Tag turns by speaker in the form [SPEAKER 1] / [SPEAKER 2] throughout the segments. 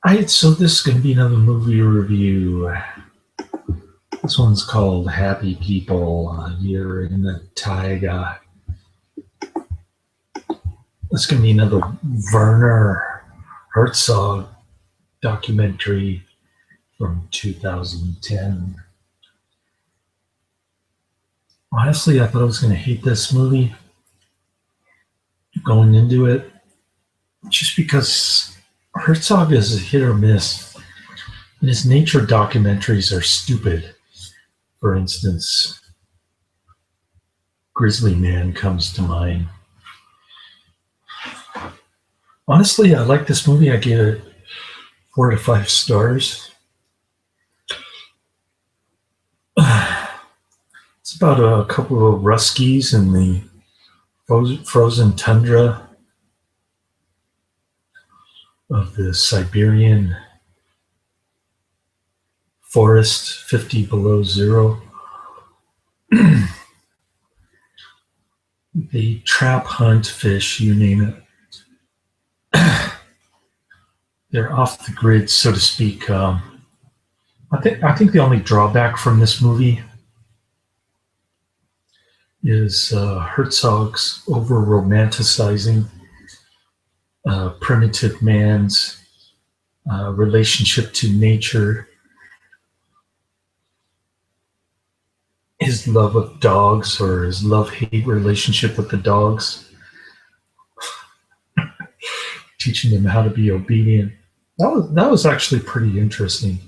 [SPEAKER 1] So this is going to be another movie review. This one's called Happy People, Year in the Taiga. It's going to be another Werner Herzog documentary from 2010. Honestly, I thought I was going to hate this movie going into it, just because Herzog is a hit or miss. And his nature documentaries are stupid. For instance, Grizzly Man comes to mind. Honestly, I like this movie. I give it 4 to 5 stars. It's about a couple of Ruskies in the frozen tundra of the Siberian forest, 50 below zero. They trap, hunt, fish, you name it. They're off the grid, so to speak. I think the only drawback from this movie is Herzog's over romanticizing primitive man's relationship to nature, his love of dogs, or his love-hate relationship with the dogs, teaching them how to be obedient. That was actually pretty interesting.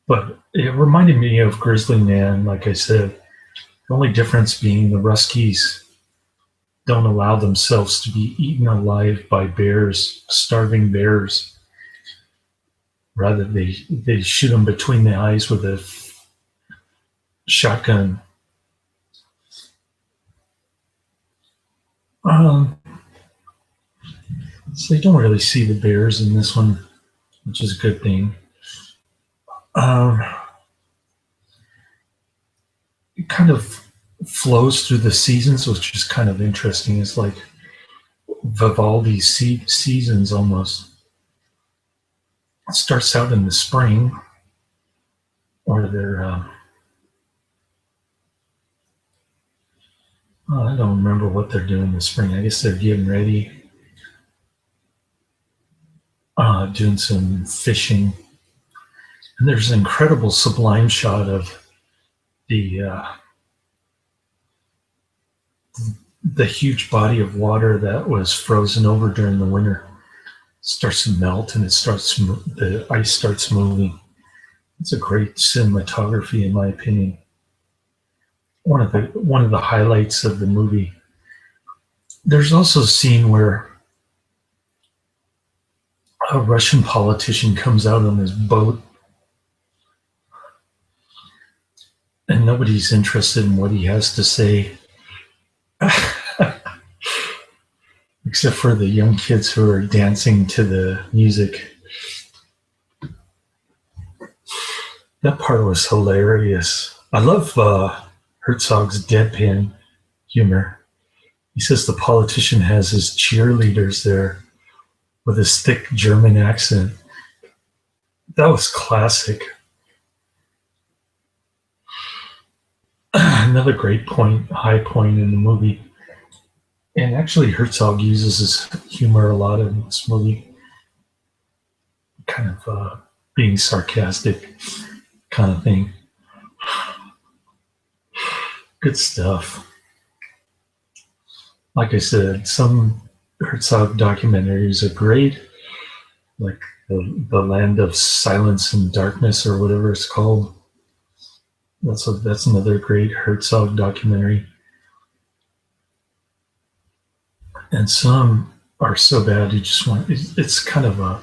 [SPEAKER 1] But it reminded me of Grizzly Man, like I said. The only difference being the Ruskies don't allow themselves to be eaten alive by bears, starving bears. Rather, they shoot them between the eyes with a shotgun. So you don't really see the bears in this one, which is a good thing. It kind of flows through the seasons, which is kind of interesting. It's like Vivaldi's seasons almost. It starts out in the spring, or they're I don't remember what they're doing in the spring. I guess they're getting ready, doing some fishing. And there's an incredible sublime shot of the huge body of water that was frozen over during the winter starts to melt, and the ice starts moving. It's a great cinematography, in my opinion. One of the highlights of the movie. There's also a scene where a Russian politician comes out on his boat, and nobody's interested in what he has to say, except for the young kids who are dancing to the music. That part was hilarious. I love Herzog's deadpan humor. He says the politician has his cheerleaders there with his thick German accent. That was classic. Another great high point in the movie. And actually, Herzog uses his humor a lot in this movie. Kind of being sarcastic kind of thing. Good stuff. Like I said, some Herzog documentaries are great, like the Land of Silence and Darkness, or whatever it's called. That's another great Herzog documentary. And some are so bad you just want. It's kind of a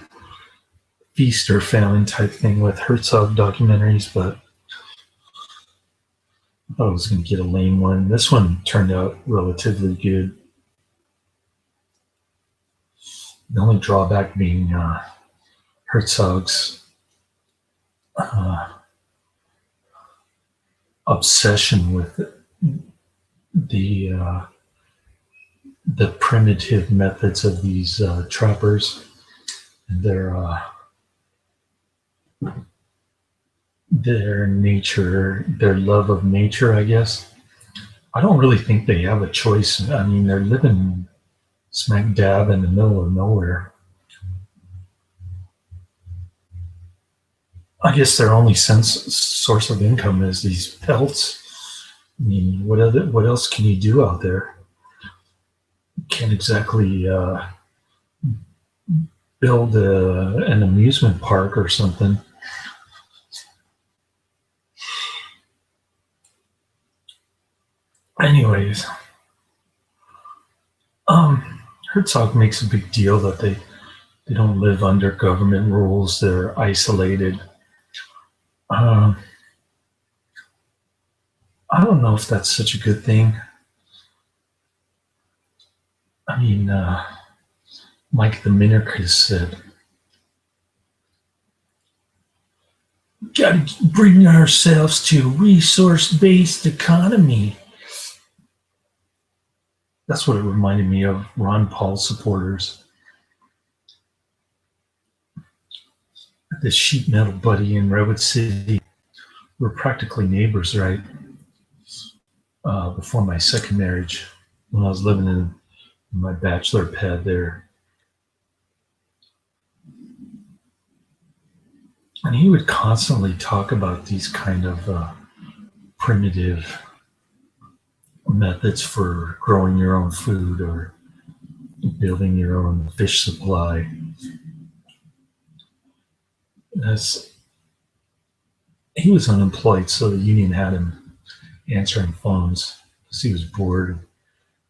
[SPEAKER 1] feast or famine type thing with Herzog documentaries, but I thought I was going to get a lame one. This one turned out relatively good. The only drawback being Herzog's obsession with the primitive methods of these trappers. and their nature, their love of nature, I guess. I don't really think they have a choice. I mean, they're living smack dab in the middle of nowhere. I guess their only source of income is these pelts. I mean, what else can you do out there? You can't exactly build an amusement park or something. Anyways, Herzog makes a big deal that they don't live under government rules. They're isolated. Um, I don't know if that's such a good thing. I mean, Mike the Minarchist said, "Got to bring ourselves to a resource-based economy." That's what it reminded me of. Ron Paul supporters. This sheet metal buddy in Redwood City. We're practically neighbors, right? Before my second marriage, when I was living in my bachelor pad there. And he would constantly talk about these kind of primitive methods for growing your own food or building your own fish supply. As he was unemployed, so the union had him answering phones because he was bored.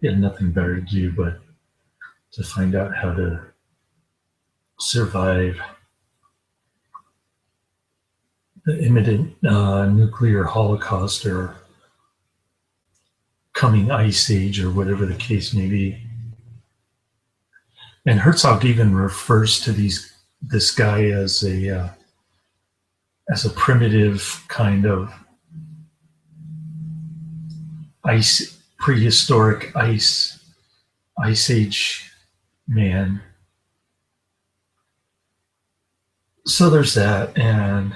[SPEAKER 1] He had nothing better to do but to find out how to survive the imminent nuclear holocaust or coming ice age or whatever the case may be. And Herzog even refers to this guy as a primitive kind of prehistoric ice age man. So there's that, and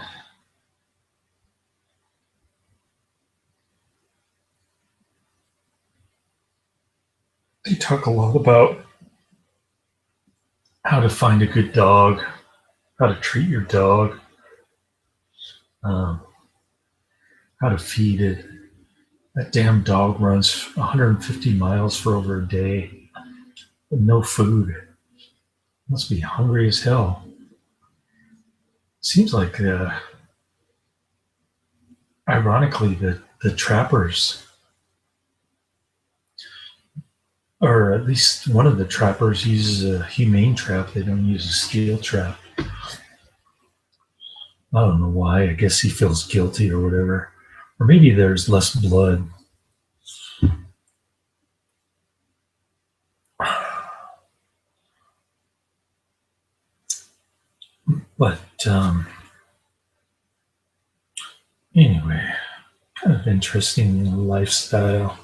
[SPEAKER 1] they talk a lot about how to find a good dog, how to treat your dog, um, how to feed it. That damn dog runs 150 miles for over a day with no food. Must be hungry as hell. Seems like, ironically, the trappers, or at least one of the trappers, uses a humane trap. They don't use a steel trap. I don't know why. I guess he feels guilty or whatever. Or maybe there's less blood. But anyway, kind of interesting lifestyle.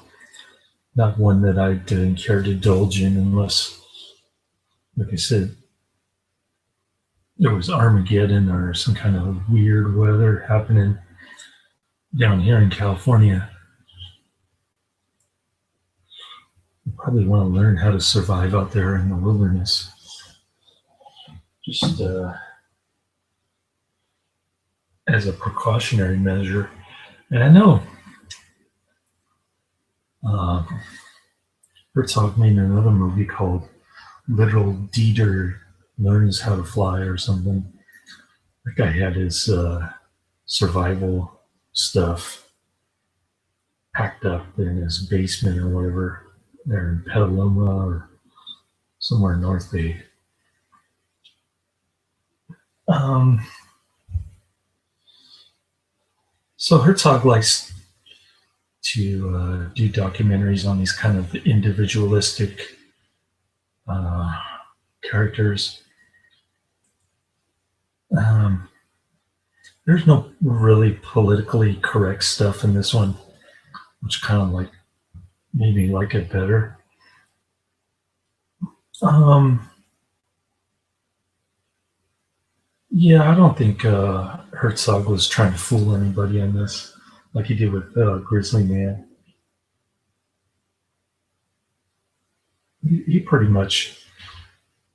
[SPEAKER 1] Not one that I'd care to indulge in unless, like I said, there was Armageddon or some kind of weird weather happening down here in California. You probably want to learn how to survive out there in the wilderness. Just as a precautionary measure. And I know Herzog made another movie called Little Dieter Learns How to Fly or something. That guy had his survival stuff packed up in his basement or whatever there in Petaluma or somewhere in North Bay. So Herzog likes to do documentaries on these kind of individualistic characters. There's no really politically correct stuff in this one, which kind of like made me like it better. Yeah, I don't think Herzog was trying to fool anybody on this, like he did with Grizzly Man. He pretty much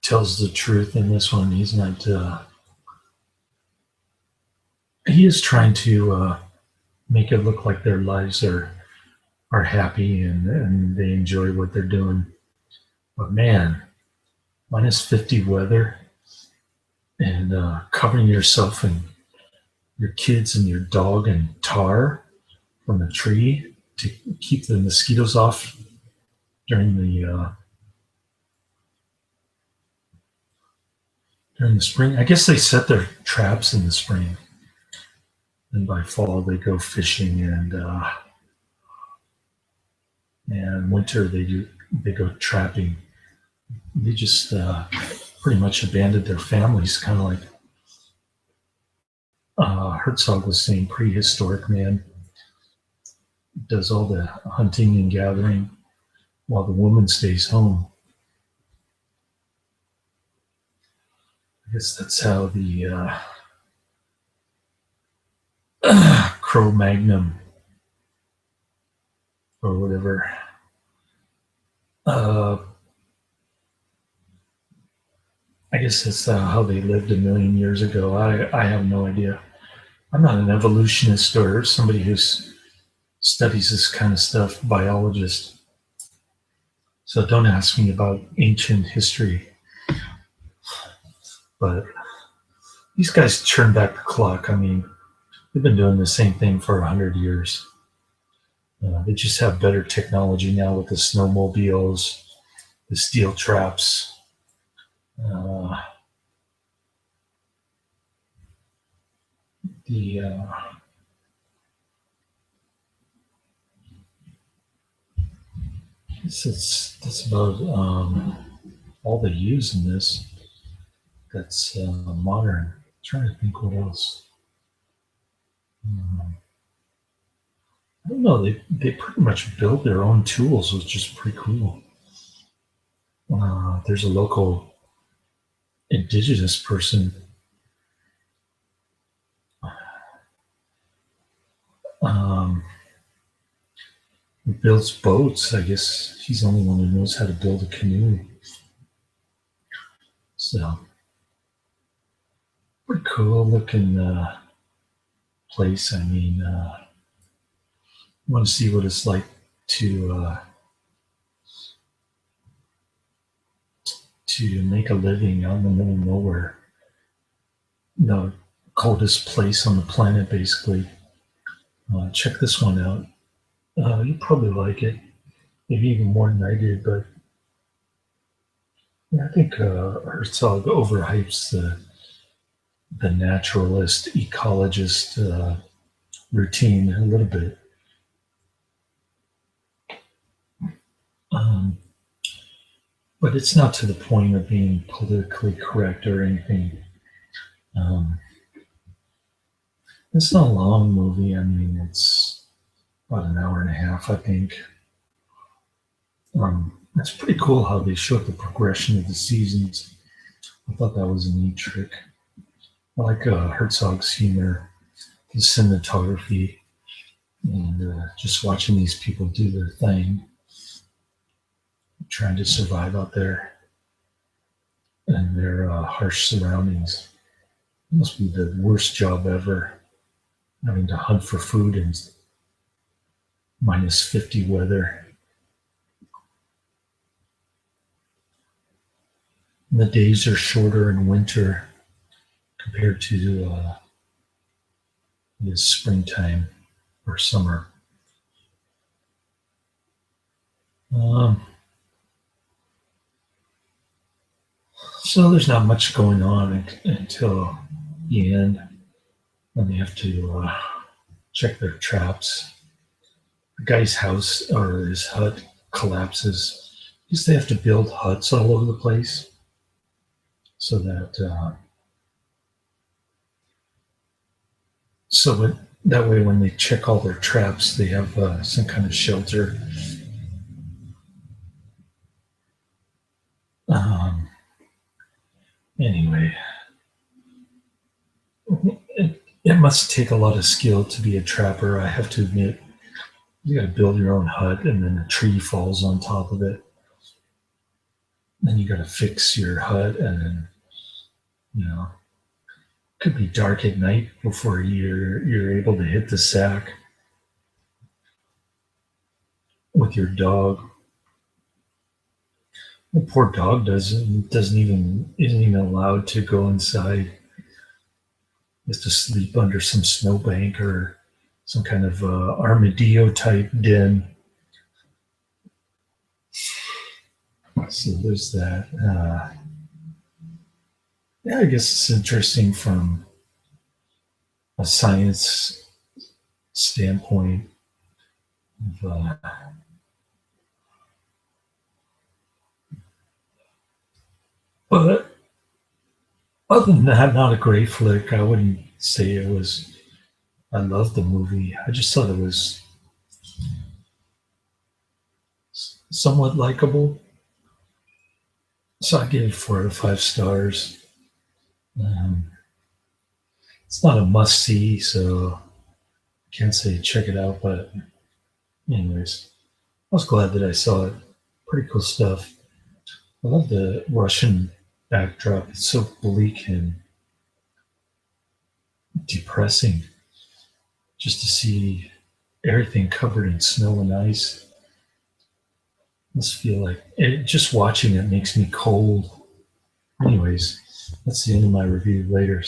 [SPEAKER 1] tells the truth in this one. He's not. He is trying to make it look like their lives are happy and they enjoy what they're doing. But man, -50 weather and covering yourself and your kids and your dog in tar from a tree to keep the mosquitoes off during the spring. I guess they set their traps in the spring, and by fall they go fishing, and winter they go trapping. They just pretty much abandoned their families, kind of like Herzog was saying. Prehistoric man does all the hunting and gathering while the woman stays home. I guess that's how the Cro-Magnon or whatever. Uh, I guess that's how they lived a million years ago. I have no idea. I'm not an evolutionist or somebody who studies this kind of stuff, biologist. So don't ask me about ancient history. But these guys turn back the clock. I mean, they've been doing the same thing for 100 years. They just have better technology now with the snowmobiles, the steel traps. Uh, the that's about all they use in this. That's modern. I'm trying to think what else. Um, I don't know. They pretty much build their own tools, which is pretty cool. There's a local indigenous person um, who builds boats. I guess he's the only one who knows how to build a canoe. So pretty cool looking place. I mean, you want to see what it's like to make a living out in the middle of nowhere. The coldest place on the planet, basically. Check this one out. You probably like it, maybe even more than I did. But yeah, I think Herzog overhypes the naturalist, ecologist routine a little bit. Um, but it's not to the point of being politically correct or anything. Um, it's not a long movie. I mean, it's about an hour and a half, I think. It's pretty cool how they showed the progression of the seasons. I thought that was a neat trick. I like Herzog's humor, the cinematography, and just watching these people do their thing, trying to survive out there in their harsh surroundings. It must be the worst job ever, having to hunt for food in -50 weather. And the days are shorter in winter compared to the springtime or summer. Um, so there's not much going on until the end when they have to check their traps. The guy's house or his hut collapses. Because they have to build huts all over the place so that that way when they check all their traps, they have some kind of shelter. Um, anyway, must take a lot of skill to be a trapper. I have to admit, you got to build your own hut, and then a tree falls on top of it. Then you got to fix your hut, and then you know, it could be dark at night before you're able to hit the sack with your dog. The poor dog doesn't even isn't even allowed to go inside. He has to sleep under some snowbank or some kind of armadillo type den. So there's that. Yeah, I guess it's interesting from a science standpoint. Of, but other than that, not a great flick. I wouldn't say it was. I loved the movie. I just thought it was somewhat likable. So I give it 4 out of 5 stars. Um, it's not a must see, so I can't say check it out. But anyways, I was glad that I saw it. Pretty cool stuff. I love the Russian backdrop. It's so bleak and depressing just to see everything covered in snow and ice. Must feel like just watching it makes me cold. Anyways, that's the end of my review. Later.